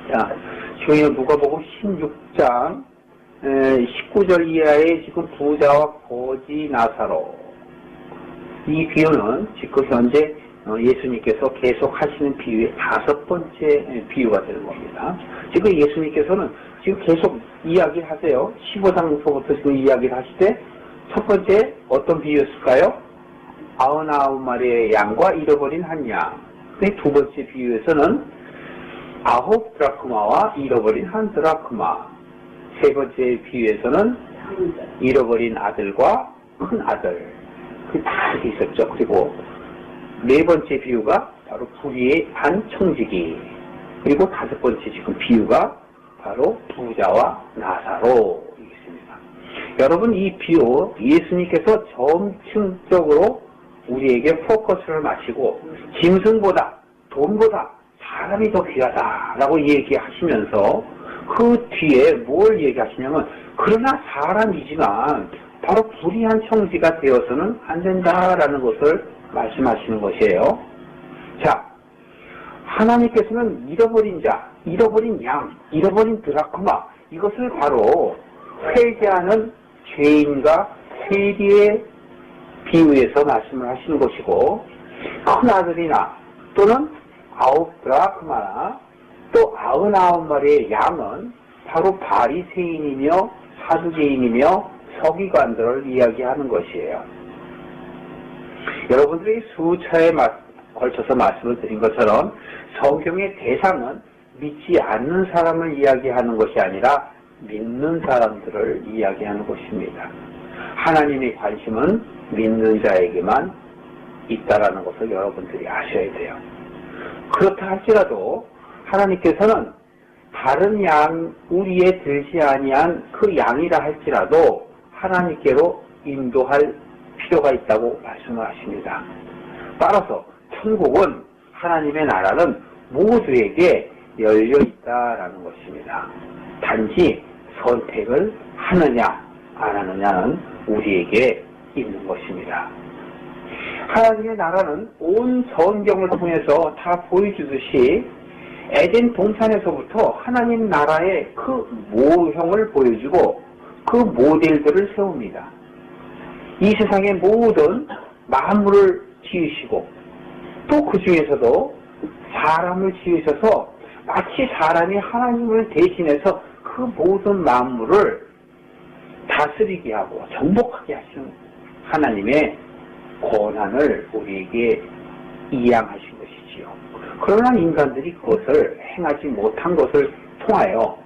자, 지금 누가복음 16장 19절 이하의 지금 부자와 거지 나사로, 이 비유는 지금 현재 예수님께서 계속 하시는 비유의 5번째 비유가 되는 겁니다. 지금 예수님께서는 지금 계속 이야기하세요. 15장부터 지금 이야기를 하실 때 첫 번째 어떤 비유였을까요? 99마리의 양과 잃어버린 한 양. 두 번째 비유에서는 9 드라크마와 잃어버린 1 드라크마. 세 번째 비유에서는 잃어버린 아들과 큰 아들. 그게 다 이렇게 있었죠. 그리고 네 번째 비유가 바로 불의의 한 청지기. 그리고 다섯 번째 지금 비유가 바로 부자와 나사로 있습니다. 여러분, 이 비유 예수님께서 점층적으로 우리에게 포커스를 맞추고 짐승보다 돈보다 사람이 더 귀하다라고 얘기하시면서 그 뒤에 뭘 얘기하시냐면, 그러나 사람이지만 바로 불의한 청지가 되어서는 안 된다라는 것을 말씀하시는 것이에요. 자, 하나님께서는 잃어버린 자, 잃어버린 양, 잃어버린 드라크마, 이것을 바로 회개하는 죄인과 세리의 비유에서 말씀을 하시는 것이고, 큰 아들이나 또는 9 드라크마나 또 99마리의 양은 바로 바리새인이며 사두개인이며 서기관들을 이야기하는 것이에요. 여러분들이 수차에 걸쳐서 말씀을 드린 것처럼 성경의 대상은 믿지 않는 사람을 이야기하는 것이 아니라 믿는 사람들을 이야기하는 것입니다. 하나님의 관심은 믿는 자에게만 있다라는 것을 여러분들이 아셔야 돼요. 그렇다 할지라도 하나님께서는 다른 양, 우리에 들지 아니한 그 양이라 할지라도 하나님께로 인도할 필요가 있다고 말씀을 하십니다. 따라서 천국은, 하나님의 나라는 모두에게 열려 있다라는 것입니다. 단지 선택을 하느냐 안 하느냐는 우리에게 있는 것입니다. 하나님의 나라는 온 성경을 통해서 다 보여주듯이 에덴 동산에서부터 하나님 나라의 그 모형을 보여주고 그 모델들을 세웁니다. 이 세상의 모든 만물을 지으시고 또 그 중에서도 사람을 지으셔서 마치 사람이 하나님을 대신해서 그 모든 만물을 다스리게 하고 정복하게 하시는 하나님의 권한을 우리에게 이양하신 것이지요. 그러나 인간들이 그것을 행하지 못한 것을 통하여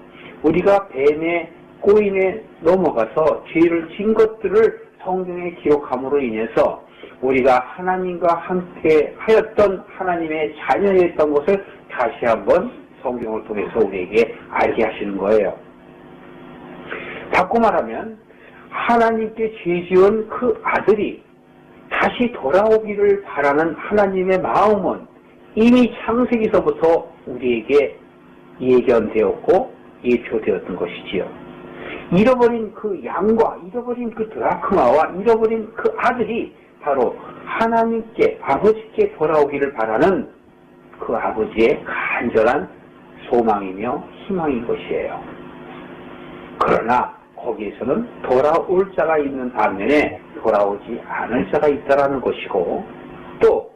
우리가 뱀의 꼬임에 넘어가서 죄를 진 것들을 성경에 기록함으로 인해서 우리가 하나님과 함께 하였던 하나님의 자녀였던 것을 다시 한번 성경을 통해서 우리에게 알게 하시는 거예요. 바꿔 말하면 하나님께 죄 지은 그 아들이 다시 돌아오기를 바라는 하나님의 마음은 이미 창세기서부터 우리에게 예견되었고 예표되었던 것이지요. 잃어버린 그 양과 잃어버린 그 드라크마와 잃어버린 그 아들이 바로 하나님께, 아버지께 돌아오기를 바라는 그 아버지의 간절한 소망이며 희망인 것이에요. 그러나 거기에서는 돌아올 자가 있는 반면에 돌아오지 않을 자가 있다라는 것이고, 또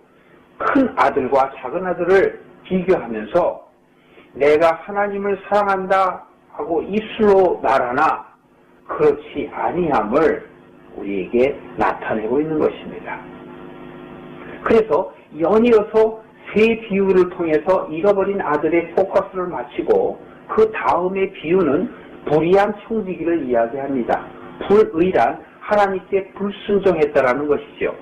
큰 아들과 작은 아들을 비교하면서 내가 하나님을 사랑한다 하고 입술로 말하나 그렇지 아니함을 우리에게 나타내고 있는 것입니다. 그래서 연이어서 세 비유를 통해서 잃어버린 아들의 포커스를 마치고 그 다음의 비유는 불의한 청지기를 이야기합니다. 불의란 하나님께 불순종했다라는 것이죠.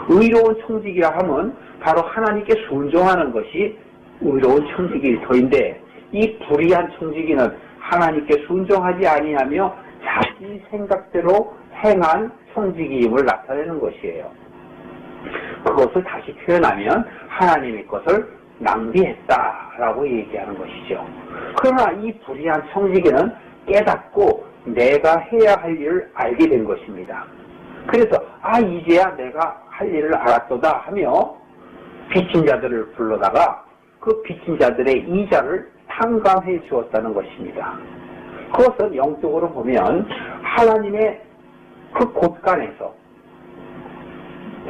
의로운 청지기라 하면 바로 하나님께 순종하는 것이 의로운 청지기일 터인데, 이 불의한 청지기는 하나님께 순종하지 아니하며 자기 생각대로 행한 청지기임을 나타내는 것이에요. 그것을 다시 표현하면 하나님의 것을 낭비했다라고 얘기하는 것이죠. 그러나 이 불의한 청지기는 깨닫고 내가 해야 할 일을 알게 된 것입니다. 그래서 이제야 내가 할 일을 알았도다 하며 빚진 자들을 불러다가 그 빚진 자들의 이자를 탕감해 주었다는 것입니다. 그것은 영적으로 보면 하나님의 그 곳간에서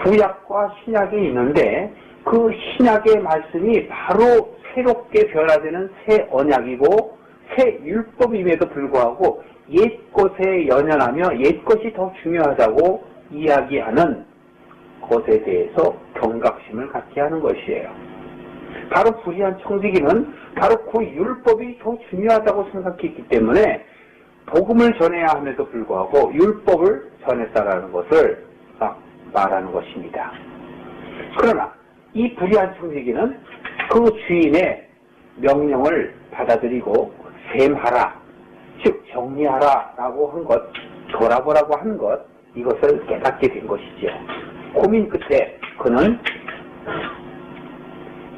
구약과 신약이 있는데 그 신약의 말씀이 바로 새롭게 변화되는 새 언약이고 새 율법임에도 불구하고 옛것에 연연하며 옛것이 더 중요하다고 이야기하는 것에 대해서 경각심을 갖게 하는 것이에요. 바로 불의한 청지기는 바로 그 율법이 더 중요하다고 생각했기 때문에 복음을 전해야 함에도 불구하고 율법을 전했다라는 것을 말하는 것입니다. 그러나 이 불의한 청지기는 그 주인의 명령을 받아들이고 셈하라, 즉 정리하라 라고 한 것, 돌아보라고 한 것, 이것을 깨닫게 된 것이지요. 고민 끝에 그는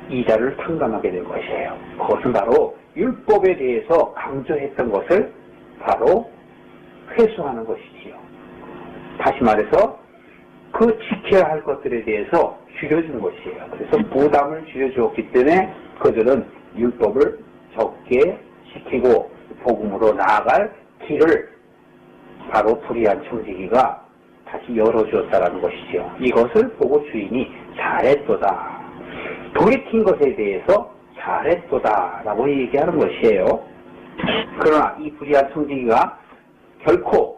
이자를 탕감하게 된 것이에요. 그것은 바로 율법에 대해서 강조했던 것을 바로 회수하는 것이지요. 다시 말해서 그 지켜야 할 것들에 대해서 줄여준 것이에요. 그래서 부담을 줄여주었기 때문에 그들은 율법을 적게 지키고 복음으로 나아갈 길을 바로 불의한 청지기가 다시 열어주었다는 것이죠. 이것을 보고 주인이 잘했도다. 돌이킨 것에 대해서 잘했도다 라고 얘기하는 것이에요. 그러나 이 불의한 청지기가 결코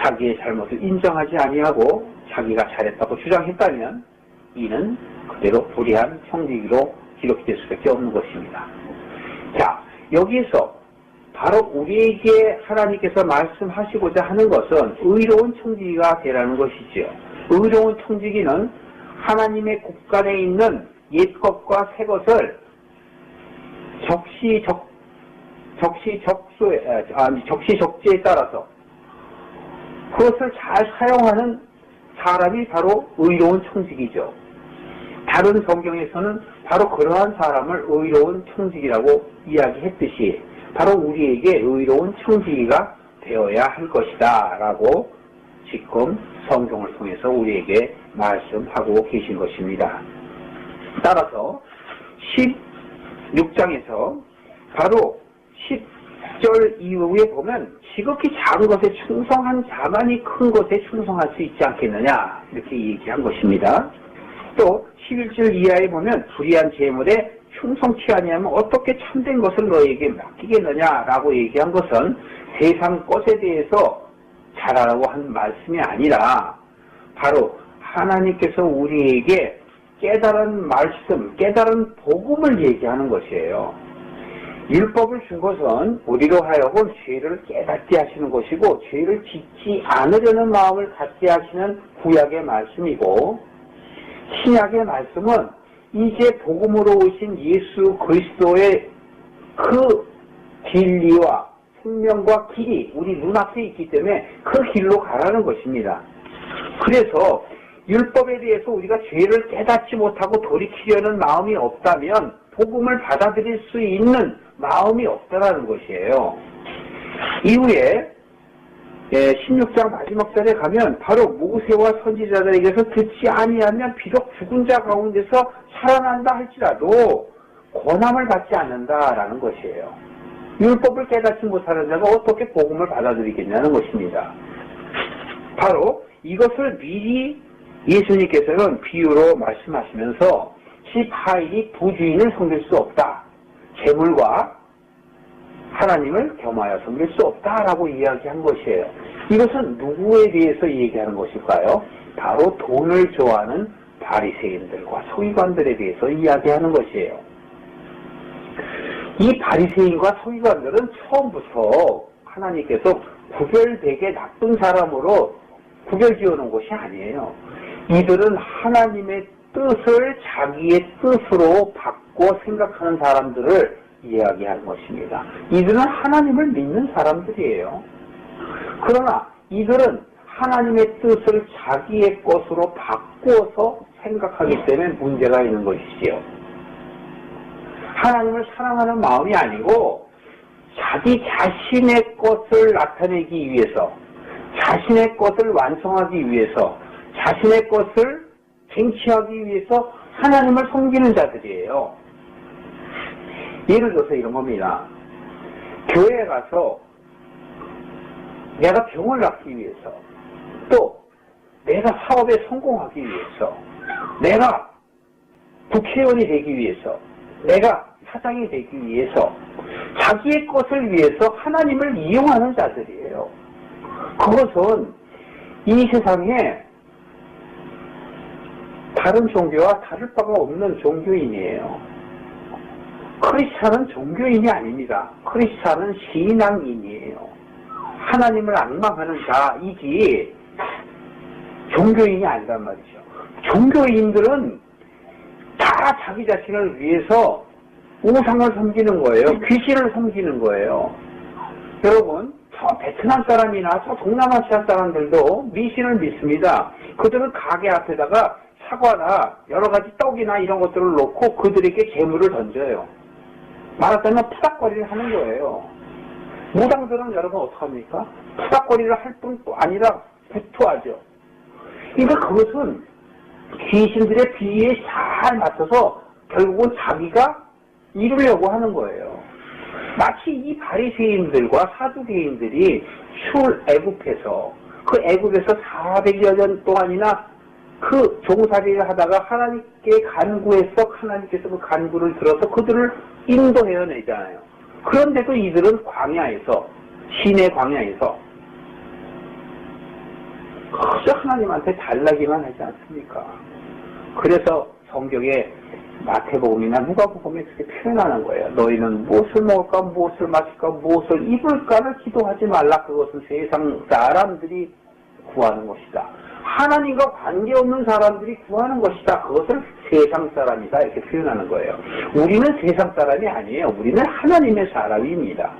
자기의 잘못을 인정하지 아니하고 자기가 잘했다고 주장했다면 이는 그대로 불의한 청지기로 기록될 수밖에 없는 것입니다. 자, 여기에서 바로 우리에게 하나님께서 말씀하시고자 하는 것은 의로운 청지기가 되라는 것이지요. 의로운 청지기는 하나님의 곳간에 있는 옛것과 새것을 적시적지에 따라서 그것을 잘 사용하는 사람이 바로 의로운 청지기죠. 다른 성경에서는 바로 그러한 사람을 의로운 청지기라고 이야기했듯이 바로 우리에게 의로운 청지기가 되어야 할 것이다 라고 지금 성경을 통해서 우리에게 말씀하고 계신 것입니다. 따라서 16장에서 바로 10절 이후에 보면 지극히 작은 것에 충성한 자만이 큰 것에 충성할 수 있지 않겠느냐 이렇게 얘기한 것입니다. 또 11절 이하에 보면 불의한 재물에 충성치 아니하면 어떻게 참된 것을 너에게 맡기겠느냐라고 얘기한 것은 세상 것에 대해서 잘하라고 한 말씀이 아니라 바로 하나님께서 우리에게 깨달은 말씀, 깨달은 복음을 얘기하는 것이에요. 율법을 준 것은 우리로 하여금 죄를 깨닫게 하시는 것이고 죄를 짓지 않으려는 마음을 갖게 하시는 구약의 말씀이고 신약의 말씀은 이제 복음으로 오신 예수 그리스도의 그 진리와 생명과 길이 우리 눈앞에 있기 때문에 그 길로 가라는 것입니다. 그래서 율법에 대해서 우리가 죄를 깨닫지 못하고 돌이키려는 마음이 없다면 복음을 받아들일 수 있는 마음이 없다라는 것이에요. 이후에 16장 마지막 절에 가면 바로 모세와 선지자들에게서 듣지 아니하면 비록 죽은 자 가운데서 살아난다 할지라도 권함을 받지 않는다라는 것이에요. 율법을 깨닫지 못하는 자가 어떻게 복음을 받아들이겠냐는 것입니다. 바로 이것을 미리 예수님께서는 비유로 말씀하시면서 집 하인이 부주인을 섬길 수 없다. 재물과 하나님을 겸하여 섬길 수 없다라고 이야기한 것이에요. 이것은 누구에 대해서 얘기하는 것일까요? 바로 돈을 좋아하는 바리새인들과 서기관들에 대해서 이야기하는 것이에요. 이 바리새인과 서기관들은 처음부터 하나님께서 구별되게 나쁜 사람으로 구별지어놓은 것이 아니에요. 이들은 하나님의 뜻을 자기의 뜻으로 바꿔 생각하는 사람들을 이야기하는 것입니다. 이들은 하나님을 믿는 사람들이에요. 그러나 이들은 하나님의 뜻을 자기의 것으로 바꾸어서 생각하기 때문에 문제가 있는 것이지요. 하나님을 사랑하는 마음이 아니고 자기 자신의 것을 나타내기 위해서 자신의 것을 완성하기 위해서 자신의 것을 쟁취하기 위해서 하나님을 섬기는 자들이에요. 예를 들어서 이런 겁니다. 교회에 가서 내가 병을 낫기 위해서, 또 내가 사업에 성공하기 위해서, 내가 국회의원이 되기 위해서, 내가 사장이 되기 위해서, 자기의 것을 위해서 하나님을 이용하는 자들이에요. 그것은 이 세상에 다른 종교와 다를 바가 없는 종교인이에요. 크리스찬은 종교인이 아닙니다. 크리스찬은 신앙인이에요. 하나님을 앙망하는 자이지 종교인이 아니란 말이죠. 종교인들은 다 자기 자신을 위해서 우상을 섬기는 거예요. 귀신을 섬기는 거예요. 여러분, 저 베트남 사람이나 저 동남아시아 사람들도 미신을 믿습니다. 그들은 가게 앞에다가 사과나 여러 가지 떡이나 이런 것들을 놓고 그들에게 재물을 던져요. 말하자면 푸닥거리를 하는 거예요. 무당들은 여러분 어떡합니까? 푸닥거리를 할 뿐도 아니라 구토하죠. 그러니까 그것은 귀신들의 비위에 잘 맞춰서 결국은 자기가 이루려고 하는 거예요. 마치 이 바리새인들과 사두개인들이 출애굽해서 그 애굽에서 400여 년 동안이나 그 종살이를 하다가 하나님께 간구해서 하나님께서 그 간구를 들어서 그들을 인도해내잖아요. 그런데도 이들은 광야에서, 시내 광야에서 그저 하나님한테 달라기만 하지 않습니까? 그래서 성경에 마태복음이나 누가복음에 그렇게 표현하는 거예요. 너희는 무엇을 먹을까, 무엇을 마실까, 무엇을 입을까를 기도하지 말라. 그것은 세상 사람들이 구하는 것이다. 하나님과 관계없는 사람들이 구하는 것이다. 그것을 세상 사람이다. 이렇게 표현하는 거예요. 우리는 세상 사람이 아니에요. 우리는 하나님의 사람입니다.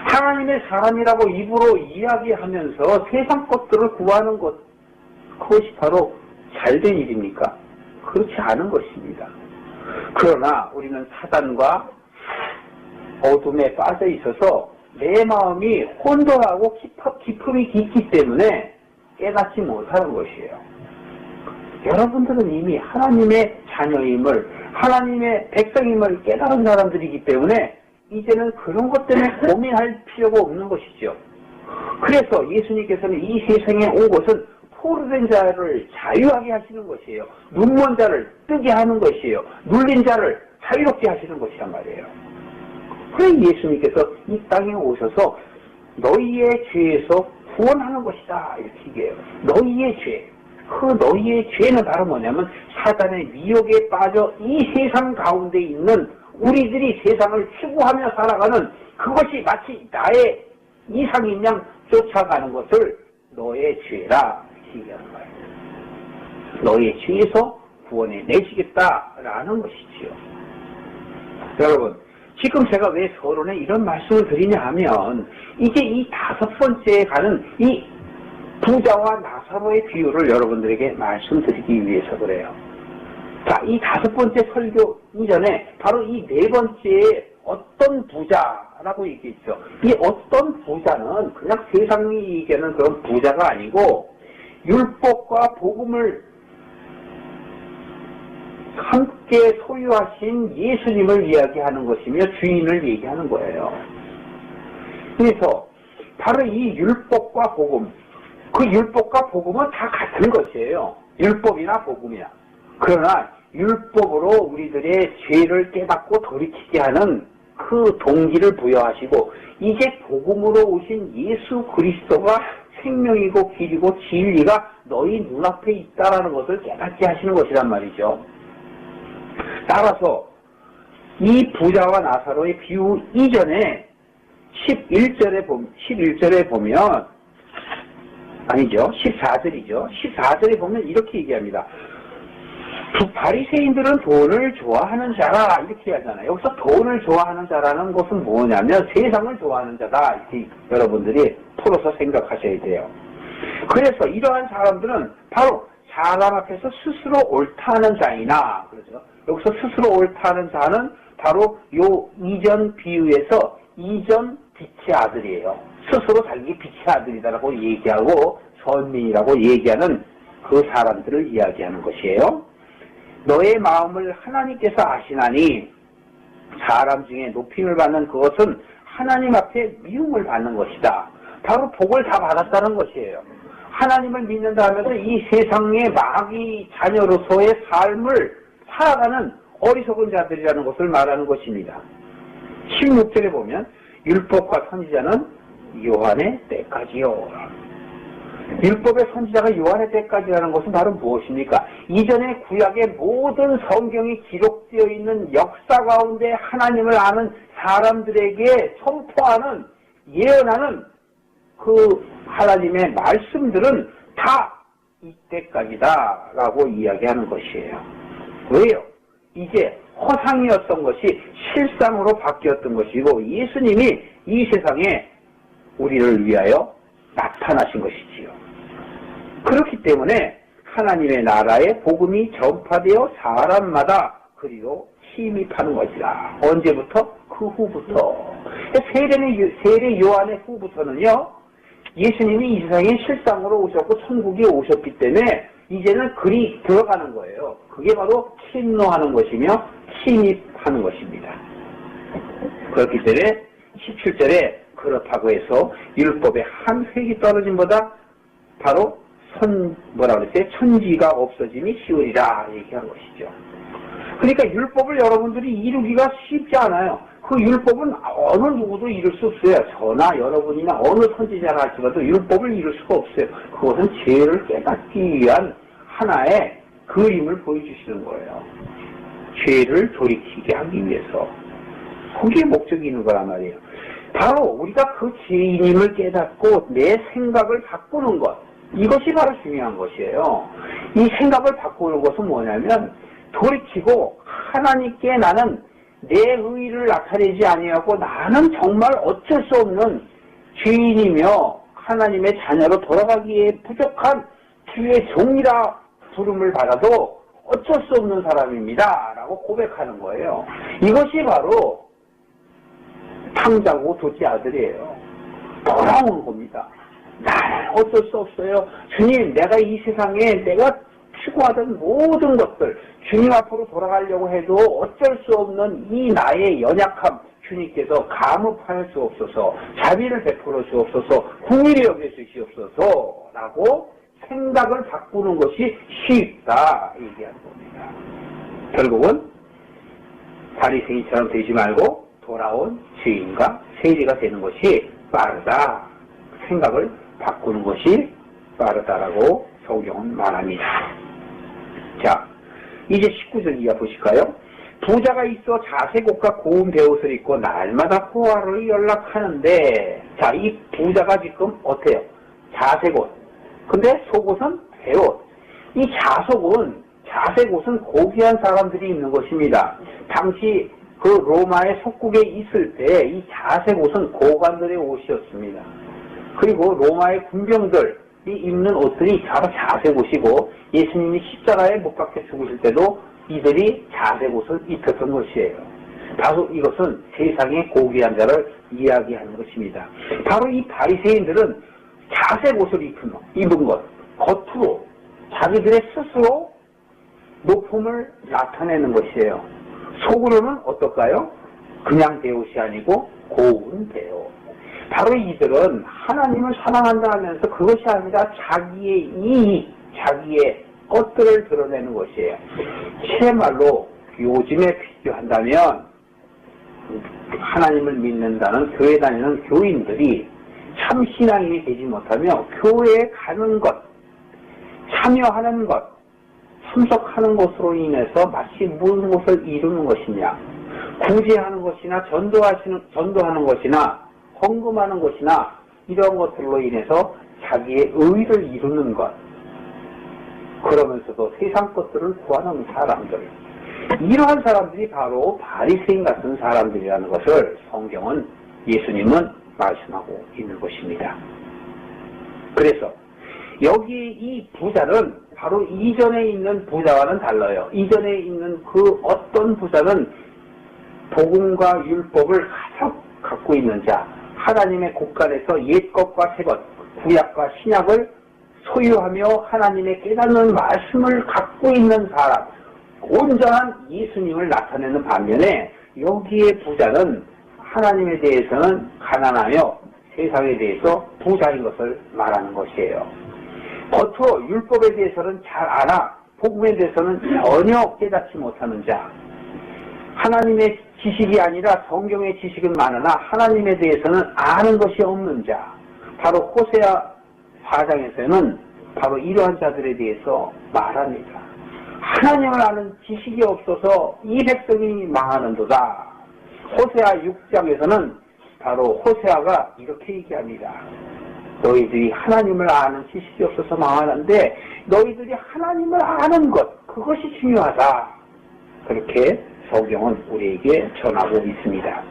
하나님의 사람이라고 입으로 이야기하면서 세상 것들을 구하는 것, 그것이 바로 잘된 일입니까? 그렇지 않은 것입니다. 그러나 우리는 사단과 어둠에 빠져 있어서 내 마음이 혼돈하고 기품이 깊기 때문에 깨닫지 못하는 것이에요. 여러분들은 이미 하나님의 자녀임을, 하나님의 백성임을 깨달은 사람들이기 때문에 이제는 그런 것 때문에 고민할 필요가 없는 것이죠. 그래서 예수님께서는 이 세상에 온 것은 포로된 자를 자유하게 하시는 것이에요. 눈먼 자를 뜨게 하는 것이에요. 눌린 자를 자유롭게 하시는 것이란 말이에요. 그래 예수님께서 이 땅에 오셔서 너희의 죄에서 구원하는 것이다 이렇게 얘기해요. 너희의 죄. 그 너희의 죄는 바로 뭐냐면 사단의 미혹에 빠져 이 세상 가운데 있는 우리들이 세상을 추구하며 살아가는 그것이 마치 나의 이상인 양 쫓아가는 것을 너의 죄라 얘기하는 거예요. 너의 죄에서 구원해 내시겠다라는 것이지요. 여러분, 지금 제가 왜 서론에 이런 말씀을 드리냐 하면 이제 이 5번째에 가는 이 부자와 나사로의 비유를 여러분들에게 말씀드리기 위해서 그래요. 자, 이 5번째 설교 이전에 바로 이 4번째에 어떤 부자라고 얘기했죠. 이 어떤 부자는 그냥 세상이 얘기하는 그런 부자가 아니고 율법과 복음을 함께 소유하신 예수님을 이야기하는 것이며 주인을 얘기하는 거예요. 그래서 바로 이 율법과 복음, 그 율법과 복음은 다 같은 것이에요. 율법이나 복음이나. 그러나 율법으로 우리들의 죄를 깨닫고 돌이키게 하는 그 동기를 부여하시고 이제 복음으로 오신 예수 그리스도가 생명이고 길이고 진리가 너희 눈앞에 있다라는 것을 깨닫게 하시는 것이란 말이죠. 따라서 이 부자와 나사로의 비유 이전에 11절에 보면 아니죠. 14절이죠. 14절에 보면 이렇게 얘기합니다. 바리새인들은 돈을 좋아하는 자라 이렇게 하잖아요. 여기서 돈을 좋아하는 자라는 것은 뭐냐면 세상을 좋아하는 자다 이렇게 여러분들이 풀어서 생각하셔야 돼요. 그래서 이러한 사람들은 바로 사람 앞에서 스스로 옳다는 자이나 그렇죠. 여기서 스스로 옳다는 자는 바로 요 이전 비유에서 이전 빛의 아들이에요. 스스로 자기 빛의 아들이다라고 얘기하고 선민이라고 얘기하는 그 사람들을 이야기하는 것이에요. 너의 마음을 하나님께서 아시나니 사람 중에 높임을 받는 그것은 하나님 앞에 미움을 받는 것이다. 바로 복을 다 받았다는 것이에요. 하나님을 믿는다 하면서 이 세상의 마귀 자녀로서의 삶을 살아가는 어리석은 자들이라는 것을 말하는 것입니다. 16절에 보면 율법과 선지자는 요한의 때까지요. 율법의 선지자가 요한의 때까지라는 것은 바로 무엇입니까? 이전에 구약의 모든 성경이 기록되어 있는 역사 가운데 하나님을 아는 사람들에게 선포하는 예언하는 그 하나님의 말씀들은 다 이때까지다 라고 이야기하는 것이에요. 왜요? 이제 허상이었던 것이 실상으로 바뀌었던 것이고 예수님이 이 세상에 우리를 위하여 나타나신 것이지요. 그렇기 때문에 하나님의 나라의 복음이 전파되어 사람마다 그리로 침입하는 것이다. 언제부터? 그 후부터. 세례 요한의 후부터는요, 예수님이 이 세상에 실상으로 오셨고 천국에 오셨기 때문에 이제는 그리 들어가는 거예요. 그게 바로 침노하는 것이며 침입하는 것입니다. 그렇기 때문에 17절에 그렇다고 해서 율법의 한 획이 떨어짐보다 바로 천지가 없어짐이 쉬우리라 얘기한 것이죠. 그러니까 율법을 여러분들이 이루기가 쉽지 않아요. 그 율법은 어느 누구도 이룰 수 없어요. 저나 여러분이나 어느 선지자나 할지라도 율법을 이룰 수가 없어요. 그것은 죄를 깨닫기 위한 하나의 그림을 보여주시는 거예요. 죄를 돌이키게 하기 위해서. 그게 목적이 있는 거란 말이에요. 바로 우리가 그 죄인임을 깨닫고 내 생각을 바꾸는 것, 이것이 바로 중요한 것이에요. 이 생각을 바꾸는 것은 뭐냐면 돌이키고 하나님께 나는 내 의의를 나타내지 아니하고 나는 정말 어쩔 수 없는 죄인이며 하나님의 자녀로 돌아가기에 부족한 주의 종이라 부름을 받아도 어쩔 수 없는 사람입니다 라고 고백하는 거예요. 이것이 바로 탕자고 도지 아들이에요. 돌아오는 겁니다. 나는 어쩔 수 없어요. 주님, 내가 이 세상에 내가 추구하던 모든 것들 주님 앞으로 돌아가려고 해도 어쩔 수 없는 이 나의 연약함 주님께서 감업하여 주옵소서, 자비를 베풀어 주옵소서, 긍휼히 여겨 주시옵소서 라고 생각을 바꾸는 것이 쉽다 얘기하는 겁니다. 결국은 바리새인처럼 되지 말고 돌아온 죄인과 세리가 되는 것이 빠르다. 생각을 바꾸는 것이 빠르다라고 성경은 말합니다. 자, 이제 19절 이하 보실까요? 부자가 있어 자색옷과 고운 베옷을 입고 날마다 포화를 연락하는데, 자, 이 부자가 지금 어때요? 자색옷. 근데 속옷은 베옷. 이 자색옷은 고귀한 사람들이 입는 것입니다. 당시 그 로마의 속국에 있을 때 이 자색옷은 고관들의 옷이었습니다. 그리고 로마의 군병들이 입는 옷들이 바로 자색옷이고 예수님이 십자가에 못 박혀 죽으실 때도 이들이 자색옷을 입혔던 것이에요. 바로 이것은 세상의 고귀한 자를 이야기하는 것입니다. 바로 이 바리새인들은 자색옷을 입은 것, 겉으로 자기들의 스스로 높음을 나타내는 것이에요. 속으로는 어떨까요? 그냥 배옷이 아니고 고운 배옷. 바로 이들은 하나님을 사랑한다 하면서 그것이 아니라 자기의 이익, 자기의 것들을 드러내는 것이에요. 실말로 요즘에 비교한다면 하나님을 믿는다는 교회 다니는 교인들이 참 신앙인이 되지 못하며 교회에 가는 것, 참여하는 것, 참석하는 것으로 인해서 마치 무슨 것을 이루는 것이냐, 구제하는 것이나 전도하는 것이나 헌금하는 것이나 이런 것들로 인해서 자기의 의의를 이루는 것, 그러면서도 세상 것들을 구하는 사람들, 이러한 사람들이 바로 바리새인 같은 사람들이라는 것을 성경은, 예수님은 말씀하고 있는 것입니다. 그래서 여기 이 부자는 바로 이전에 있는 부자와는 달라요. 이전에 있는 그 어떤 부자는 복음과 율법을 가득 갖고 있는 자, 하나님의 곳간에서 옛것과 새것, 구약과 신약을 소유하며 하나님의 깨닫는 말씀을 갖고 있는 사람, 온전한 예수님을 나타내는 반면에 여기에 부자는 하나님에 대해서는 가난하며 세상에 대해서 부자인 것을 말하는 것이에요. 겉으로 율법에 대해서는 잘 알아 복음에 대해서는 전혀 깨닫지 못하는 자, 하나님의 지식이 아니라 성경의 지식은 많으나 하나님에 대해서는 아는 것이 없는 자, 바로 호세아 4장에서는 바로 이러한 자들에 대해서 말합니다. 하나님을 아는 지식이 없어서 이 백성이 망하는도다. 호세아 6장에서는 바로 호세아가 이렇게 얘기합니다. 너희들이 하나님을 아는 지식이 없어서 망하는데 너희들이 하나님을 아는 것, 그것이 중요하다. 그렇게 성경은 우리에게 전하고 있습니다.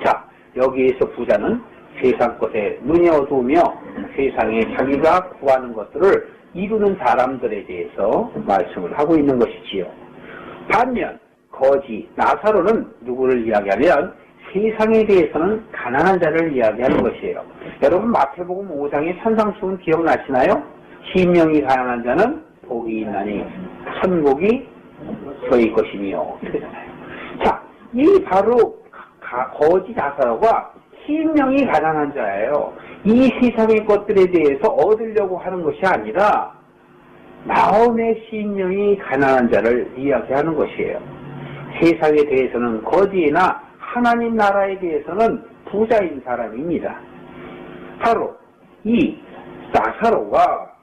자, 여기에서 부자는 세상 것에 눈이 어두우며 세상에 자기가 구하는 것들을 이루는 사람들에 대해서 말씀을 하고 있는 것이지요. 반면 거지 나사로는 누구를 이야기하면 세상에 대해서는 가난한 자를 이야기하는 것이에요. 여러분 마태복음 5장의 산상수훈 기억나시나요? 심령이 가난한 자는 복이 있나니 천국이 저희 것이며 그러잖아요. 자, 이 바로 거지 나사로가 심령이 가난한 자예요. 이 세상의 것들에 대해서 얻으려고 하는 것이 아니라 마음의 심령이 가난한 자를 이야기하는 것이에요. 세상에 대해서는 거지나 하나님 나라에 대해서는 부자인 사람입니다. 바로 이 나사로가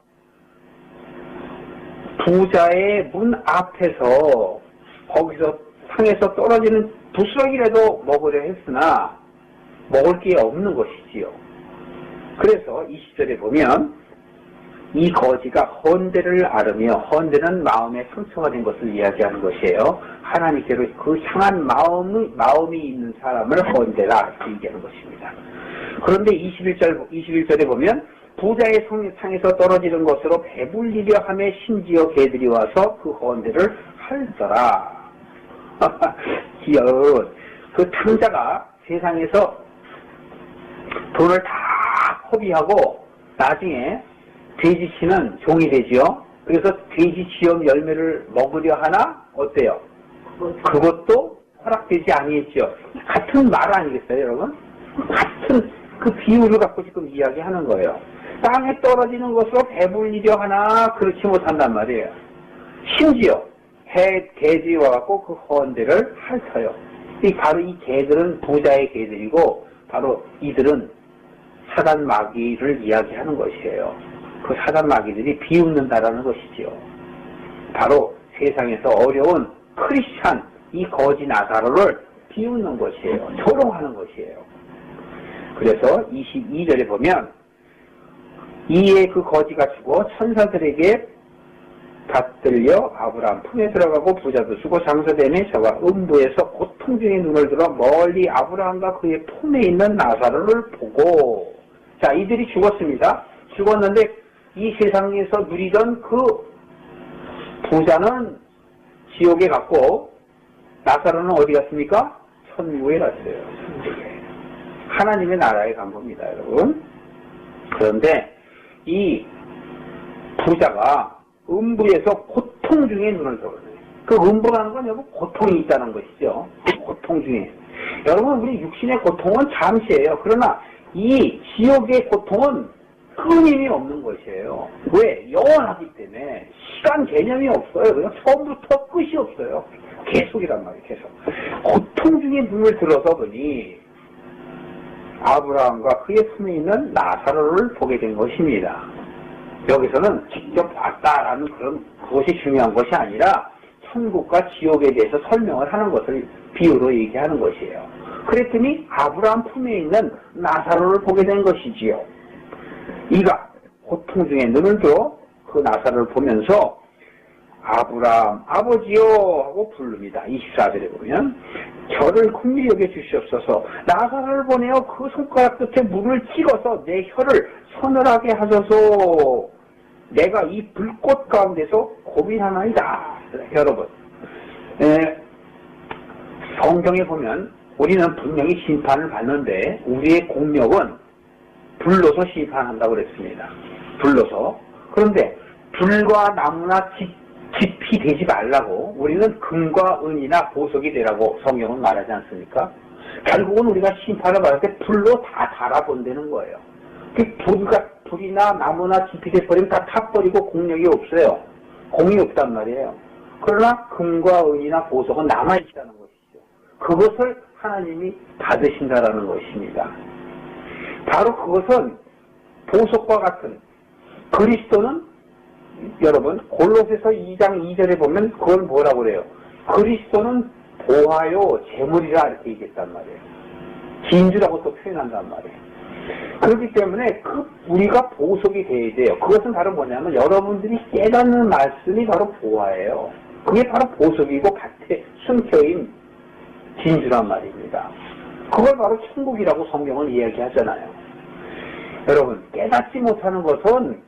부자의 문 앞에서 거기서 상에서 떨어지는 부스러기라도 먹으려 했으나 먹을 게 없는 것이지요. 그래서 20절에 보면 이 거지가 헌대를 앓으며, 헌대는 마음에 상처가 된 것을 이야기하는 것이에요. 하나님께로 그 향한 마음이 있는 사람을 헌대라 얘기하는 것입니다. 그런데 21절에 보면 부자의 상에서 떨어지는 것으로 배불리려 하며 심지어 개들이 와서 그 헌대를 핥더라. 귀여운 그 탕자가 세상에서 돈을 다 허비하고 나중에 돼지치는 종이 되지요. 그래서 돼지 지엄 열매를 먹으려 하나 어때요? 그것도 허락되지 아니했죠. 같은 말 아니겠어요, 여러분? 같은 그 비유를 갖고 지금 이야기하는 거예요. 땅에 떨어지는 것으로 배불리려 하나 그렇지 못한단 말이에요. 심지어 개들이 와갖고 그 헌대를 핥아요. 바로 이 개들은 부자의 개들이고 바로 이들은 사단 마귀를 이야기하는 것이에요. 그 사단 마귀들이 비웃는다라는 것이지요. 바로 세상에서 어려운 크리스찬 이 거지 나사로를 비웃는 것이에요. 조롱하는 것이에요. 그래서 22절에 보면 이에 그 거지가 죽어 천사들에게 받들려 아브라함 품에 들어가고 부자도 죽어 장사되매 저가 음부에서 고통 중에 눈을 들어 멀리 아브라함과 그의 품에 있는 나사로를 보고, 자, 이들이 죽었습니다. 죽었는데 이 세상에서 누리던 그 부자는 지옥에 갔고 나사로는 어디 갔습니까? 천국에 갔어요. 하나님의 나라에 간 겁니다, 여러분. 그런데 이 부자가 음부에서 고통 중에 눈을 들어요. 그 음부라는 건 여러분 고통이 있다는 것이죠. 고통 중에. 여러분 우리 육신의 고통은 잠시예요. 그러나 이 지옥의 고통은 끊임이 없는 것이에요. 왜? 영원하기 때문에 시간 개념이 없어요. 그냥 처음부터 끝이 없어요. 계속이란 말이에요. 계속. 고통 중에 눈을 들어서 보니 아브라함과 그의 품에 있는 나사로를 보게 된 것입니다. 여기서는 직접 봤다라는 그것이 중요한 것이 아니라 천국과 지옥에 대해서 설명을 하는 것을 비유로 얘기하는 것이에요. 그랬더니 아브라함 품에 있는 나사로를 보게 된 것이지요. 이가 고통 중에 눈을 들어 그 나사로를 보면서 아브라함 아버지요 하고 부릅니다. 24절에 보면 저를 긍휼히 여겨 주시옵소서. 나사로를 보내어 그 손가락 끝에 물을 찍어서 내 혀를 서늘하게 하소서. 내가 이 불꽃 가운데서 고민하나이다. 여러분, 성경에 보면 우리는 분명히 심판을 받는데 우리의 공력은 불로서 심판한다고 그랬습니다. 불로서. 그런데 불과 나무나 집이 되지 말라고 우리는 금과 은이나 보석이 되라고 성경은 말하지 않습니까? 결국은 우리가 심판을 받을 때 불로 다 달아본다는 거예요. 불이나 나무나 집이 돼버리면 다 타버리고 공력이 없어요. 공이 없단 말이에요. 그러나 금과 은이나 보석은 남아있다는 것이죠. 그것을 하나님이 받으신다라는 것입니다. 바로 그것은 보석과 같은 그리스도는 여러분 골로새서 2장 2절에 보면 그걸 뭐라고 그래요? 그리스도는 보화요 재물이라 이렇게 얘기했단 말이에요. 진주라고 또 표현한단 말이에요. 그렇기 때문에 우리가 보석이 돼야 돼요. 그것은 바로 뭐냐면 여러분들이 깨닫는 말씀이 바로 보화예요. 그게 바로 보석이고 밭에 숨겨인 진주란 말입니다. 그걸 바로 천국이라고 성경은 이야기하잖아요. 여러분 깨닫지 못하는 것은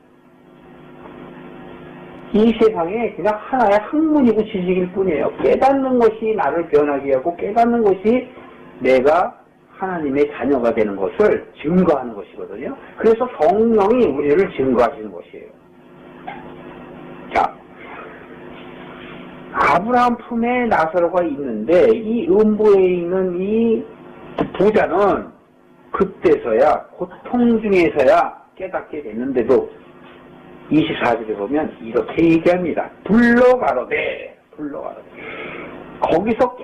이 세상에 그냥 하나의 학문이고 지식일 뿐이에요. 깨닫는 것이 나를 변하게 하고 깨닫는 것이 내가 하나님의 자녀가 되는 것을 증거하는 것이거든요. 그래서 성령이 우리를 증거하시는 것이에요. 자, 아브라함 품에 나사로가 있는데 이 음부에 있는 이 부자는 그때서야 고통 중에서야 깨닫게 됐는데도 24절에 보면 이렇게 얘기합니다. 불러가로되 거기서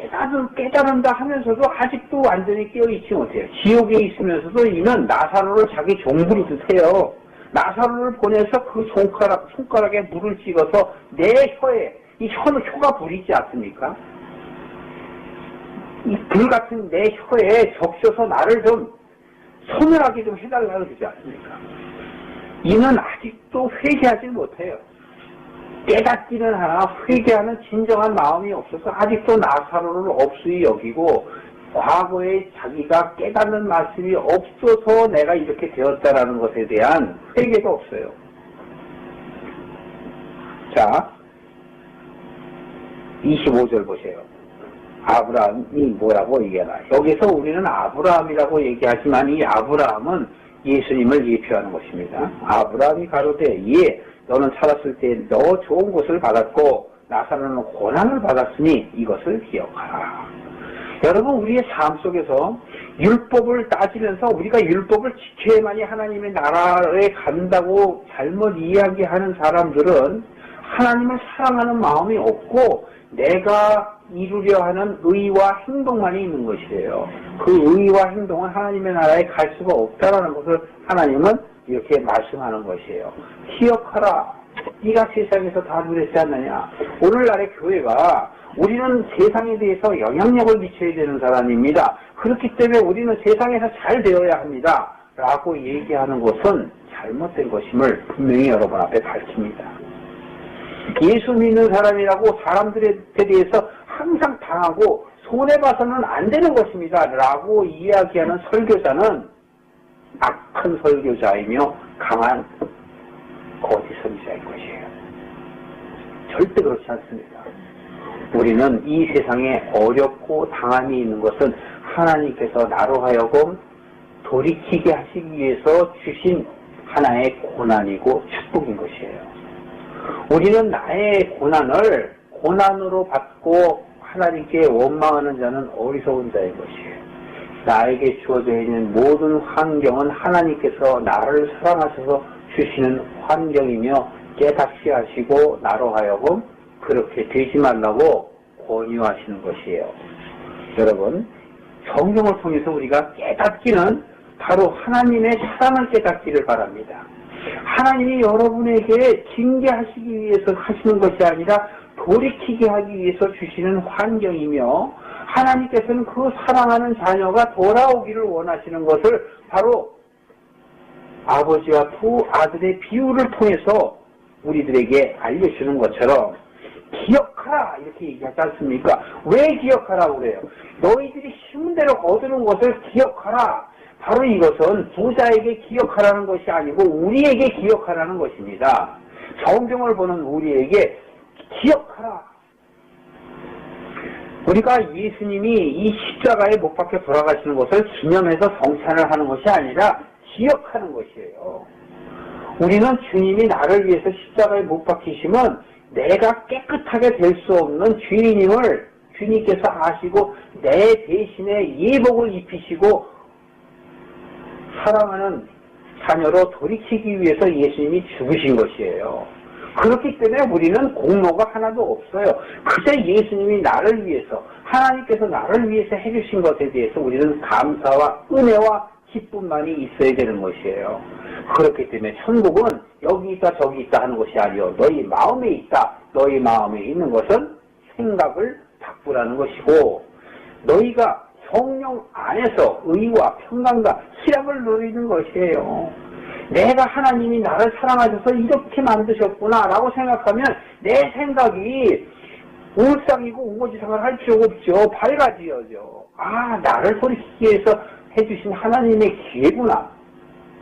깨달은다 하면서도 아직도 완전히 깨어있지 못해요. 지옥에 있으면서도 이는 나사로를 자기 종부리듯 해요. 나사로를 보내서 그 손가락에 물을 찍어서 내 혀에, 이 혀가 불이지 않습니까? 이 불 같은 내 혀에 적셔서 나를 좀 소멸하게 좀 해달라고 그러지 않습니까? 이는 아직도 회개하지 못해요. 깨닫기는 하나 회개하는 진정한 마음이 없어서 아직도 나사로를 없이 여기고 과거에 자기가 깨닫는 말씀이 없어서 내가 이렇게 되었다라는 것에 대한 회개가 없어요. 자, 25절 보세요. 아브라함이 뭐라고 얘기하나. 여기서 우리는 아브라함이라고 얘기하지만 이 아브라함은 예수님을 예표하는 것입니다. 아브라함이 가로되 예 너는 살았을 때 너 좋은 것을 받았고 나사로는 고난을 받았으니 이것을 기억하라. 여러분 우리의 삶 속에서 율법을 따지면서 우리가 율법을 지켜야만이 하나님의 나라에 간다고 잘못 이야기하는 사람들은 하나님을 사랑하는 마음이 없고 내가 이루려 하는 의와 행동만이 있는 것이에요. 그 의와 행동은 하나님의 나라에 갈 수가 없다라는 것을 하나님은 이렇게 말씀하는 것이에요. 기억하라. 네가 세상에서 다 누렸지 않느냐. 오늘날의 교회가 우리는 세상에 대해서 영향력을 미쳐야 되는 사람입니다. 그렇기 때문에 우리는 세상에서 잘 되어야 합니다. 라고 얘기하는 것은 잘못된 것임을 분명히 여러분 앞에 밝힙니다. 예수 믿는 사람이라고 사람들에 대해서 항상 당하고 손해봐서는 안 되는 것입니다. 라고 이야기하는 설교자는 악한 설교자이며 강한 거짓 선지자인 것이에요. 절대 그렇지 않습니다. 우리는 이 세상에 어렵고 당함이 있는 것은 하나님께서 나로 하여금 돌이키게 하시기 위해서 주신 하나의 고난이고 축복인 것이에요. 우리는 나의 고난을 고난으로 받고 하나님께 원망하는 자는 어리석은 자인 것이에요. 나에게 주어져 있는 모든 환경은 하나님께서 나를 사랑하셔서 주시는 환경이며 깨닫게 하시고 나로 하여금 그렇게 되지 말라고 권유하시는 것이에요. 여러분, 성경을 통해서 우리가 깨닫기는 바로 하나님의 사랑을 깨닫기를 바랍니다. 하나님이 여러분에게 징계하시기 위해서 하시는 것이 아니라 돌이키게 하기 위해서 주시는 환경이며 하나님께서는 그 사랑하는 자녀가 돌아오기를 원하시는 것을 바로 아버지와 두 아들의 비유를 통해서 우리들에게 알려주는 것처럼 기억하라 이렇게 얘기하지 않습니까? 왜 기억하라고 그래요? 너희들이 힘은 대로 거두는 것을 기억하라. 바로 이것은 부자에게 기억하라는 것이 아니고 우리에게 기억하라는 것입니다. 성경을 보는 우리에게 기억하라. 우리가 예수님이 이 십자가에 못 박혀 돌아가시는 것을 기념해서 성찬을 하는 것이 아니라 기억하는 것이에요. 우리는 주님이 나를 위해서 십자가에 못 박히시면 내가 깨끗하게 될 수 없는 죄인임을 주님께서 아시고 내 대신에 예복을 입히시고 사랑하는 자녀로 돌이키기 위해서 예수님이 죽으신 것이에요. 그렇기 때문에 우리는 공로가 하나도 없어요. 그저 예수님이 나를 위해서, 하나님께서 나를 위해서 해주신 것에 대해서 우리는 감사와 은혜와 기쁨만이 있어야 되는 것이에요. 그렇기 때문에 천국은 여기 있다 저기 있다 하는 것이 아니요, 너희 마음에 있다. 너희 마음에 있는 것은 생각을 바꾸라는 것이고, 너희가 성령 안에서 의와 평강과 희락을 누리는 것이에요. 내가 하나님이 나를 사랑하셔서 이렇게 만드셨구나 라고 생각하면 내 생각이 울상이고 우거지상을 할 필요가 없죠. 밝아지어져. 아, 나를 돌이키기 위해서 해주신 하나님의 기회구나,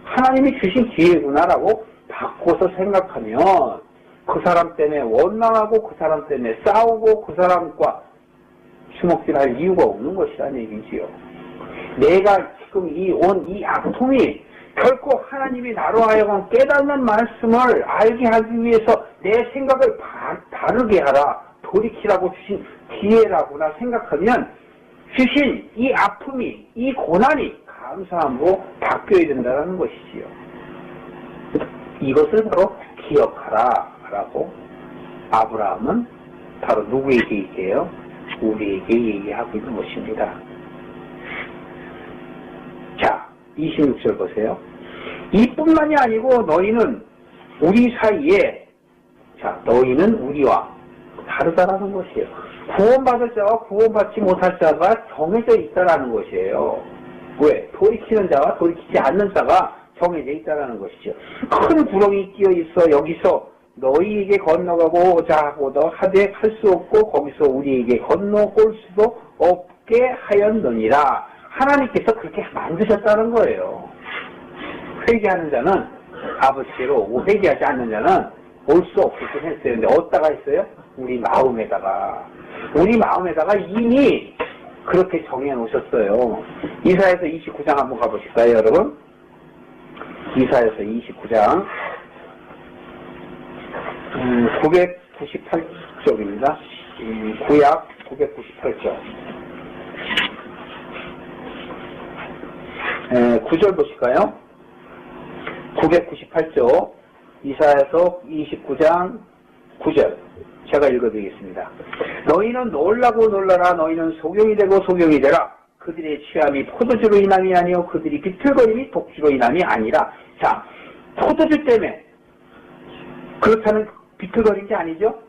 하나님이 주신 기회구나 라고 바꿔서 생각하면 그 사람 때문에 원망하고 그 사람 때문에 싸우고 그 사람과 주먹질할 이유가 없는 것이라는 얘기지요. 내가 지금 이 아픔이 결코 하나님이 나로 하여금 깨닫는 말씀을 알게 하기 위해서 내 생각을 바르게 하라, 돌이키라고 주신 기회라고나 생각하면 주신 이 아픔이, 이 고난이 감사함으로 바뀌어야 된다는 것이지요. 이것을 바로 기억하라 라고 아브라함은 바로 누구에게 얘기해요? 우리에게 얘기하고 있는 것입니다. 자, 26절 보세요. 이뿐만이 아니고 너희는 우리 사이에, 자, 너희는 우리와 다르다라는 것이에요. 구원받을 자와 구원받지 못할 자가 정해져 있다라는 것이에요. 왜? 돌이키는 자와 돌이키지 않는 자가 정해져 있다라는 것이죠. 큰 구렁이 끼어 있어 여기서 너희에게 건너가고자 하고도 하되 할 수 없고 거기서 우리에게 건너올 수도 없게 하였느니라. 하나님께서 그렇게 만드셨다는 거예요. 회개하는 자는 아버지로, 회개하지 않는 자는 올 수 없게 했어요. 근데 어디다가 했어요? 우리 마음에다가 이미 그렇게 정해 놓으셨어요. 이사야서 29장 한번 가보실까요, 여러분? 이사야서 29장 998쪽입니다. 구약 998쪽. 9절 보실까요? 998쪽 이사야서 29장 9절 제가 읽어드리겠습니다. 너희는 놀라고 놀라라. 너희는 소경이 되고 소경이 되라. 그들의 취함이 포도주로 인함이 아니요 그들이 비틀거림이 독주로 인함이 아니라. 자, 포도주 때문에 그렇다는 비틀거린 게 아니죠.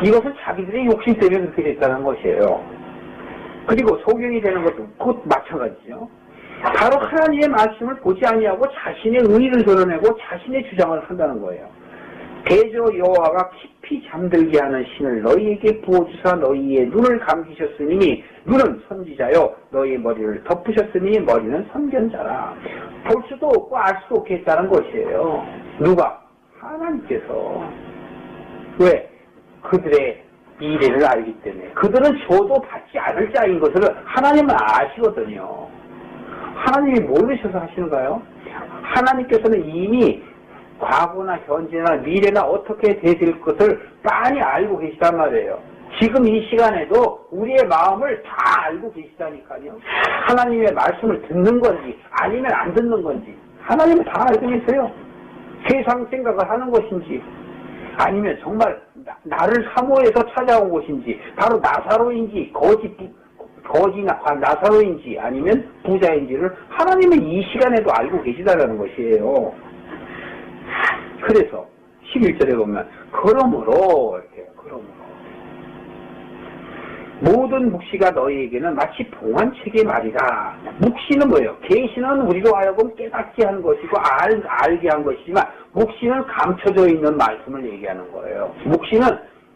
이것은 자기들의 욕심 때문에 그렇게 됐다는 것이에요. 그리고 소경이 되는 것도 곧 마찬가지죠. 바로 하나님의 말씀을 보지 아니하고 자신의 의의를 드러내고 자신의 주장을 한다는 거예요. 대저 여호와가 깊이 잠들게 하는 신을 너희에게 부어주사 너희의 눈을 감기셨으니 눈은 선지자요 너희의 머리를 덮으셨으니 머리는 선견자라. 볼 수도 없고 알 수도 없게 했다는 것이에요. 누가? 하나님께서. 왜? 그들의 미래를 알기 때문에. 그들은 줘도 받지 않을 자인 것을 하나님은 아시거든요. 하나님이 모르셔서 하시는가요? 하나님께서는 이미 과거나 현재나 미래나 어떻게 되실 것을 빤히 알고 계시단 말이에요. 지금 이 시간에도 우리의 마음을 다 알고 계시다니까요. 하나님의 말씀을 듣는 건지 아니면 안 듣는 건지 하나님은 다 알고 계세요. 세상 생각을 하는 것인지 아니면 정말 나를 사모해서 찾아온 것인지 바로 나사로인지 거지나 나사로인지 아니면 부자인지를 하나님은 이 시간에도 알고 계시다라는 것이에요. 그래서 11절에 보면 그러므로 모든 묵시가 너희에게는 마치 봉안책의 말이다. 묵시는 뭐예요? 계시는 우리로 하여금 깨닫게 하는 것이고 알게 한 것이지만 묵시는 감춰져 있는 말씀을 얘기하는 거예요. 묵시는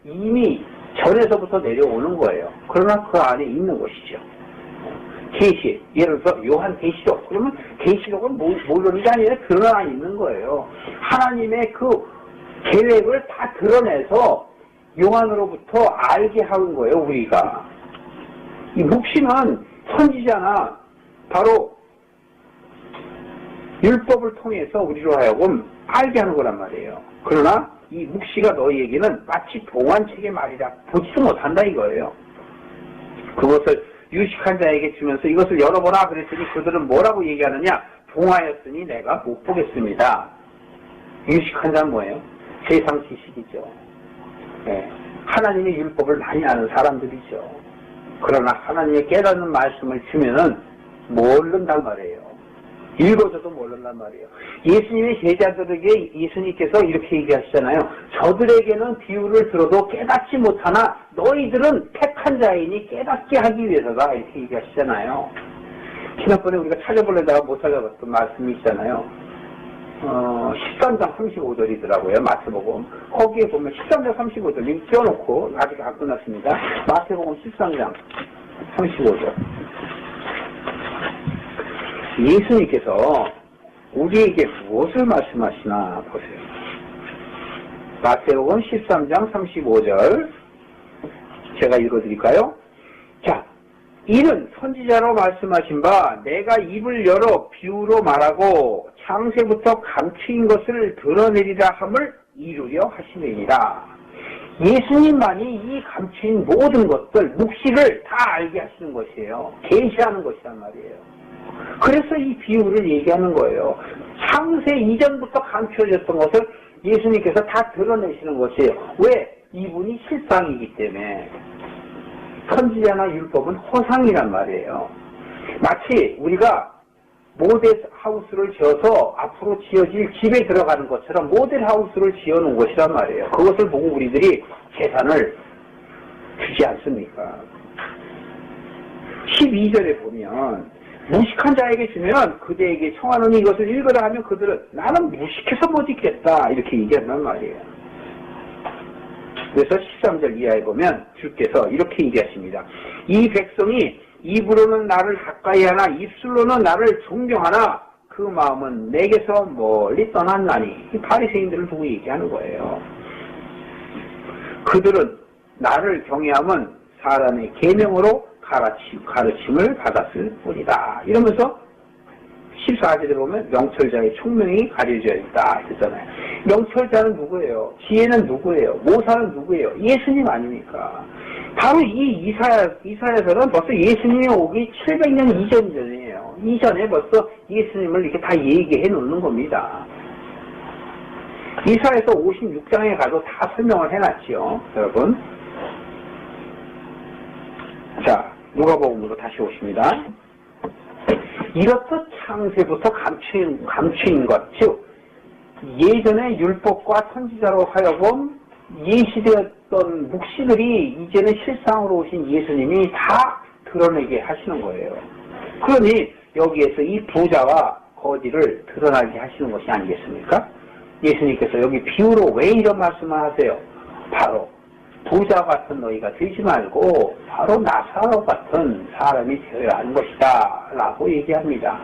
이미 전에서부터 내려오는 거예요. 그러나 그 안에 있는 것이죠. 계시, 예를 들어서 요한 계시록. 그러면 계시록은 모르는 게 아니라 드러나 있는 거예요. 하나님의 그 계획을 다 드러내서 요한으로부터 알게 하는 거예요, 우리가. 이 묵시는 선지자나 바로 율법을 통해서 우리로 하여금 알게 하는 거란 말이에요. 그러나 이 묵시가 너희에게는 마치 동안책의 말이라 보지도 못한다 이거예요. 그것을 유식한 자에게 주면서 이것을 열어보라 그랬더니 그들은 뭐라고 얘기하느냐? 동하였으니 내가 못 보겠습니다. 유식한 자는 뭐예요? 세상 지식이죠. 네. 하나님의 율법을 많이 아는 사람들이죠. 그러나 하나님의 깨닫는 말씀을 주면은 모른단 말이에요. 읽어줘도 모른단 말이에요. 예수님의 제자들에게 예수님께서 이렇게 얘기하시잖아요. 저들에게는 비유를 들어도 깨닫지 못하나 너희들은 택한 자이니 깨닫게 하기 위해서다 이렇게 얘기하시잖아요. 지난번에 우리가 찾아보려다가 못 찾아봤던 말씀이 있잖아요. 13장 35절이더라고요. 마태복음. 거기에 보면 13장 35절 띄워놓고 아직 안 끝났습니다. 마태복음 13장 35절. 예수님께서 우리에게 무엇을 말씀하시나 보세요. 마태복음 13장 35절 제가 읽어드릴까요? 자, 이는 선지자로 말씀하신 바 내가 입을 열어 비유로 말하고 창세부터 감추인 것을 드러내리라 함을 이루려 하시느니라. 예수님만이 이 감추인 모든 것들, 묵시를 다 알게 하시는 것이에요. 계시하는 것이란 말이에요. 그래서 이 비유를 얘기하는 거예요. 창세 이전부터 감추어졌던 것을 예수님께서 다 드러내시는 것이에요. 왜? 이분이 실상이기 때문에. 선지자나 율법은 허상이란 말이에요. 마치 우리가 모델하우스를 지어서 앞으로 지어질 집에 들어가는 것처럼 모델하우스를 지어놓은 것이란 말이에요. 그것을 보고 우리들이 재산을 주지 않습니까? 12절에 보면 무식한 자에게 주면 그대에게 청하노니 이것을 읽으라 하면 그들은 나는 무식해서 못 읽겠다 이렇게 얘기한단 말이에요. 그래서 13절 이하에 보면 주께서 이렇게 얘기하십니다. 이 백성이 입으로는 나를 가까이 하나 입술로는 나를 존경하나 그 마음은 내게서 멀리 떠났나니. 이 바리새인들을 보고 얘기하는 거예요. 그들은 나를 경외함은 사람의 계명으로 가르침을 받았을 뿐이다. 이러면서 14절에 보면 명철자의 총명이 가려져 있다 했잖아요. 명철자는 누구예요? 지혜는 누구예요? 모사는 누구예요? 예수님 아닙니까? 바로 이 이사야서는 벌써 예수님이 오기 700년 이전이에요. 이전에 벌써 예수님을 이렇게 다 얘기해 놓는 겁니다. 이사야서 56장에 가도 다 설명을 해놨지요. 여러분. 자, 누가복음으로 다시 오십니다. 이렇듯 창세부터 감추인 것, 즉 예전의 율법과 선지자로 하여금 예시되었던 묵시들이 이제는 실상으로 오신 예수님이 다 드러내게 하시는 거예요. 그러니 여기에서 이 부자와 거지를 드러나게 하시는 것이 아니겠습니까? 예수님께서 여기 비유로 왜 이런 말씀을 하세요? 바로 부자 같은 너희가 되지 말고 바로 나사로 같은 사람이 되어야 하는 것이다 라고 얘기합니다.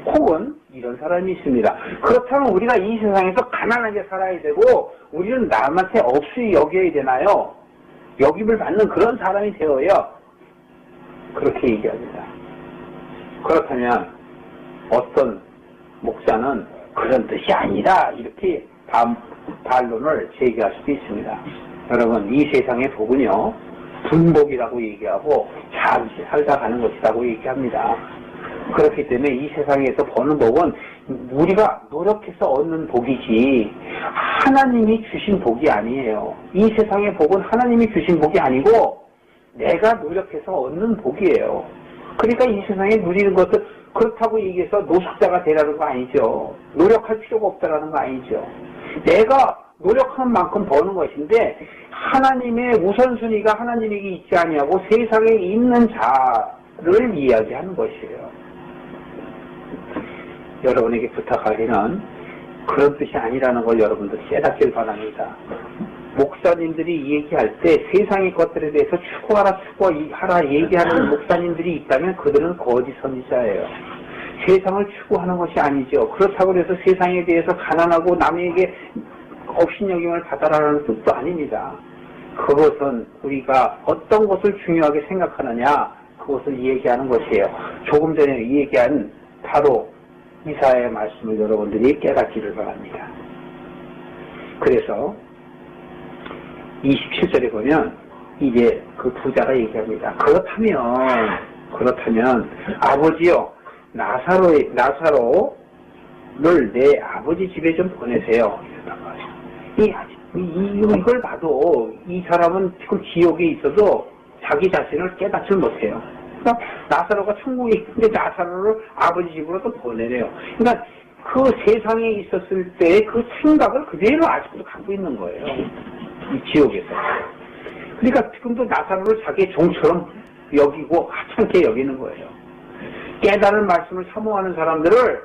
혹은 이런 사람이 있습니다. 그렇다면 우리가 이 세상에서 가난하게 살아야 되고 우리는 남한테 없이 여겨야 되나요? 여김을 받는 그런 사람이 되어야 그렇게 얘기합니다. 그렇다면 어떤 목사는 그런 뜻이 아니다 이렇게 반론을 제기할 수도 있습니다. 여러분, 이 세상의 복은요 분복이라고 얘기하고 잠시 살다 가는 것이라고 얘기합니다. 그렇기 때문에 이 세상에서 버는 복은 우리가 노력해서 얻는 복이지 하나님이 주신 복이 아니에요. 이 세상의 복은 하나님이 주신 복이 아니고 내가 노력해서 얻는 복이에요. 그러니까 이 세상에 누리는 것은 그렇다고 얘기해서 노숙자가 되라는 거 아니죠. 노력할 필요가 없다라는 거 아니죠. 내가 노력한 만큼 버는 것인데 하나님의 우선순위가 하나님에게 있지 아니하고 세상에 있는 자를 이야기하는 것이에요. 여러분에게 부탁하기는 그런 뜻이 아니라는 걸 여러분들 깨닫길 바랍니다. 목사님들이 얘기할 때 세상의 것들에 대해서 추구하라 얘기하는 목사님들이 있다면 그들은 거짓 선지자예요. 세상을 추구하는 것이 아니죠. 그렇다고 해서 세상에 대해서 가난하고 남에게 업신여김을 받아라는 뜻도 아닙니다. 그것은 우리가 어떤 것을 중요하게 생각하느냐 그것을 얘기하는 것이에요. 조금 전에 얘기한 바로 이사야의 말씀을 여러분들이 깨닫기를 바랍니다. 그래서 27절에 보면 이제 그 부자가 얘기합니다. 그렇다면 아버지요, 나사로를 내 아버지 집에 좀 보내세요. 이걸 봐도 이 사람은 지금 지옥에 있어도 자기 자신을 깨닫지 못해요. 그러니까 나사로가 천국에 있는데 나사로를 아버지 집으로 또 보내래요. 그러니까 그 세상에 있었을 때의 그 생각을 그대로 아직도 갖고 있는 거예요. 이 지옥에서. 그러니까 지금도 나사로를 자기의 종처럼 여기고 하찮게 여기는 거예요. 깨달은 말씀을 사모하는 사람들을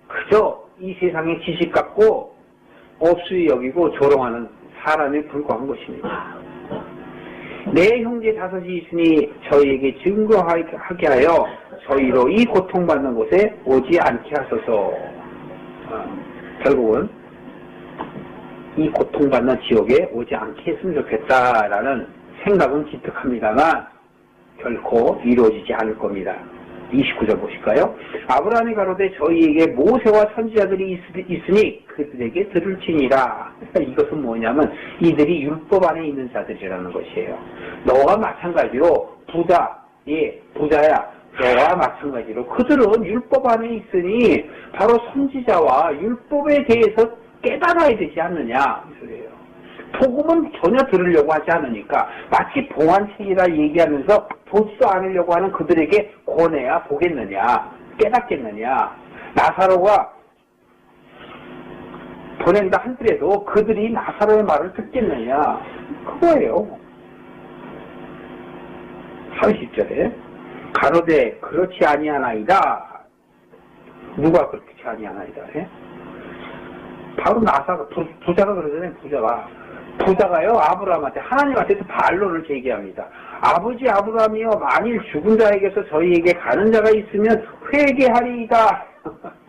그저 이 세상의 지식 갖고 없이 여기고 조롱하는 사람에 불과한 것입니다. 내 형제 다섯이 있으니 저희에게 증거하게 하여 저희로 이 고통받는 곳에 오지 않게 하소서. 결국은 이 고통받는 지옥에 오지 않게 했으면 좋겠다라는 생각은 기특합니다만 결코 이루어지지 않을 겁니다. 29절 보실까요? 아브라함이 가로되 저희에게 모세와 선지자들이 있으니 그들에게 들을지니라. 이것은 뭐냐면 이들이 율법 안에 있는 자들이라는 것이에요. 너와 마찬가지로 부자야. 너와 마찬가지로 그들은 율법 안에 있으니 바로 선지자와 율법에 대해서 깨달아야 되지 않느냐 이 소리예요. 복음은 전혀 들으려고 하지 않으니까 마치 봉안책이라 얘기하면서 보지도 않으려고 하는 그들에게 권해야 보겠느냐, 깨닫겠느냐. 나사로가 보낸다 하더라도 그들이 나사로의 말을 듣겠느냐, 그거예요. 30절에 가로되 그렇지 아니하나이다. 누가 그렇지 아니하나이다? 예? 바로 나사가 부자가 그러잖아요. 부자가요 아브라함한테 하나님한테서 반론을 제기합니다. 아버지 아브라함이요 만일 죽은 자에게서 저희에게 가는 자가 있으면 회개하리이다.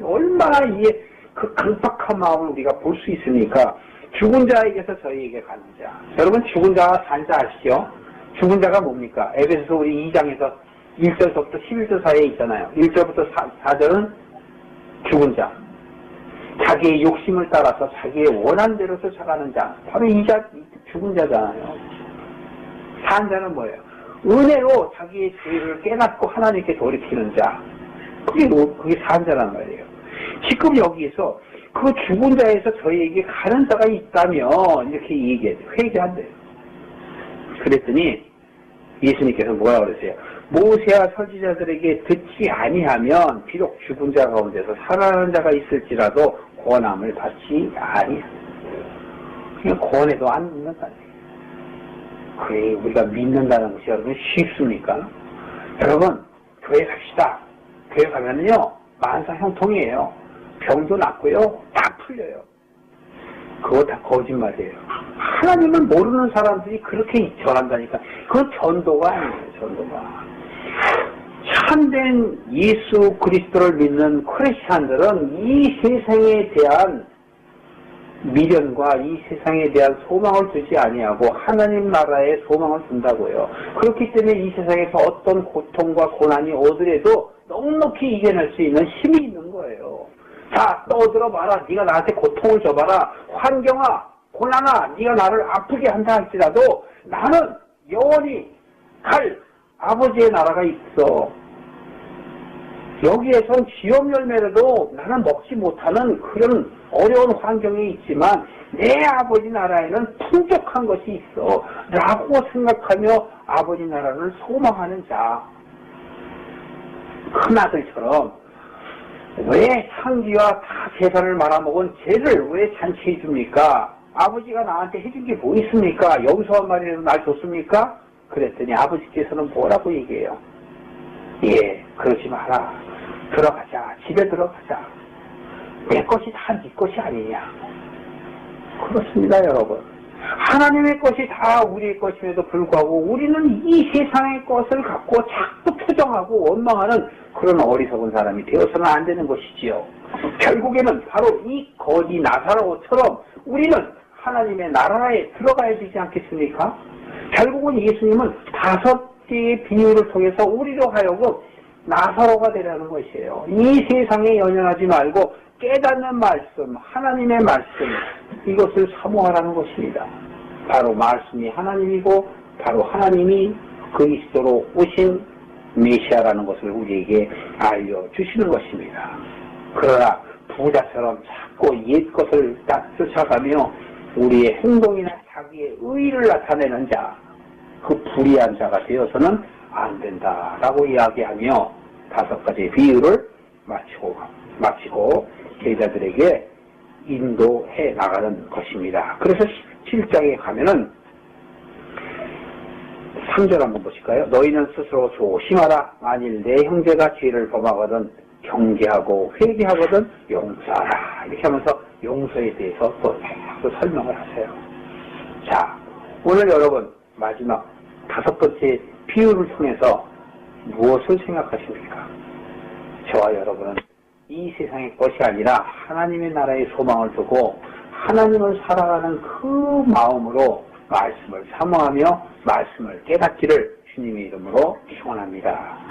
얼마나 이게 그 강박한 마음을 우리가 볼 수 있습니까? 죽은 자에게서 저희에게 가는 자. 여러분 죽은 자와 산 자 아시죠? 죽은 자가 뭡니까? 에베소서 우리 2장에서 1절부터 11절 사이에 있잖아요. 1절부터 4절은 죽은 자. 자기의 욕심을 따라서 자기의 원한대로 쫓아가는 자. 바로 죽은 자잖아요. 산 자는 뭐예요? 은혜로 자기의 죄를 깨닫고 하나님께 돌이키는 자. 그게 산 자란 말이에요. 지금 여기에서 그 죽은 자에서 저희에게 가는 자가 있다면 이렇게 얘기해요. 회개한대요. 그랬더니 예수님께서 뭐라 그러세요? 모세와 선지자들에게 듣지 아니하면 비록 죽은 자 가운데서 살아나는 자가 있을지라도 권함을 받지 아니한다. 그냥 권해도 안 믿는다는 거예요. 그래 우리가 믿는다는 것이 여러분 쉽습니까? 여러분 교회 갑시다. 교회 가면은요 만사 형통이에요. 병도 낫고요 다 풀려요. 그거 다 거짓말이에요. 하나님을 모르는 사람들이 그렇게 전한다니까. 그건 전도가 아니에요. 전도가. 참된 예수 그리스도를 믿는 크리스찬들은 이 세상에 대한 미련과 이 세상에 대한 소망을 두지 아니하고 하나님 나라에 소망을 둔다고요. 그렇기 때문에 이 세상에서 어떤 고통과 고난이 오더라도 넉넉히 이겨낼 수 있는 힘이 있는 거예요. 자, 떠들어봐라. 네가 나한테 고통을 줘봐라. 환경아, 고난아, 네가 나를 아프게 한다 할지라도 나는 영원히 갈 아버지의 나라가 있어. 여기에선 지옥 열매라도 나는 먹지 못하는 그런 어려운 환경이 있지만 내 아버지 나라에는 풍족한 것이 있어 라고 생각하며 아버지 나라를 소망하는 자. 큰아들처럼 왜 상기와 다 재산을 말아먹은 쟤를 왜 잔치해 줍니까? 아버지가 나한테 해준 게 뭐 있습니까? 여기서 한 마리라도 날 줬습니까? 그랬더니 아버지께서는 뭐라고 얘기해요? 예, 그러지 마라. 들어가자. 집에 들어가자. 내 것이 다 네 것이 아니냐. 그렇습니다, 여러분. 하나님의 것이 다 우리의 것임에도 불구하고 우리는 이 세상의 것을 갖고 자꾸 투정하고 원망하는 그런 어리석은 사람이 되어서는 안 되는 것이지요. 결국에는 바로 이 거지 나사로처럼 우리는 하나님의 나라에 들어가야 되지 않겠습니까? 결국은 예수님은 5개의 비유를 통해서 우리로 하여금 나사로가 되라는 것이에요. 이 세상에 연연하지 말고 깨닫는 말씀, 하나님의 말씀, 이것을 사모하라는 것입니다. 바로 말씀이 하나님이고 바로 하나님이 그리스도로 오신 메시아라는 것을 우리에게 알려주시는 것입니다. 그러나 부자처럼 자꾸 옛 것을 딱 쫓아가며 우리의 행동이나 자기의 의의를 나타내는 자, 그 불의한 자가 되어서는 안 된다라고 이야기하며 5가지 비유를 마치고 제자들에게 인도해 나가는 것입니다. 그래서 7장에 가면은 3절 한번 보실까요? 너희는 스스로 조심하라. 만일 내 형제가 죄를 범하거든 경계하고 회개하거든 용서하라. 이렇게 하면서 용서에 대해서 또 설명을 하세요. 자, 오늘 여러분 마지막 5번째 비유를 통해서 무엇을 생각하십니까? 저와 여러분은 이 세상의 것이 아니라 하나님의 나라의 소망을 두고 하나님을 살아가는 그 마음으로 말씀을 사모하며 말씀을 깨닫기를 주님의 이름으로 축원합니다.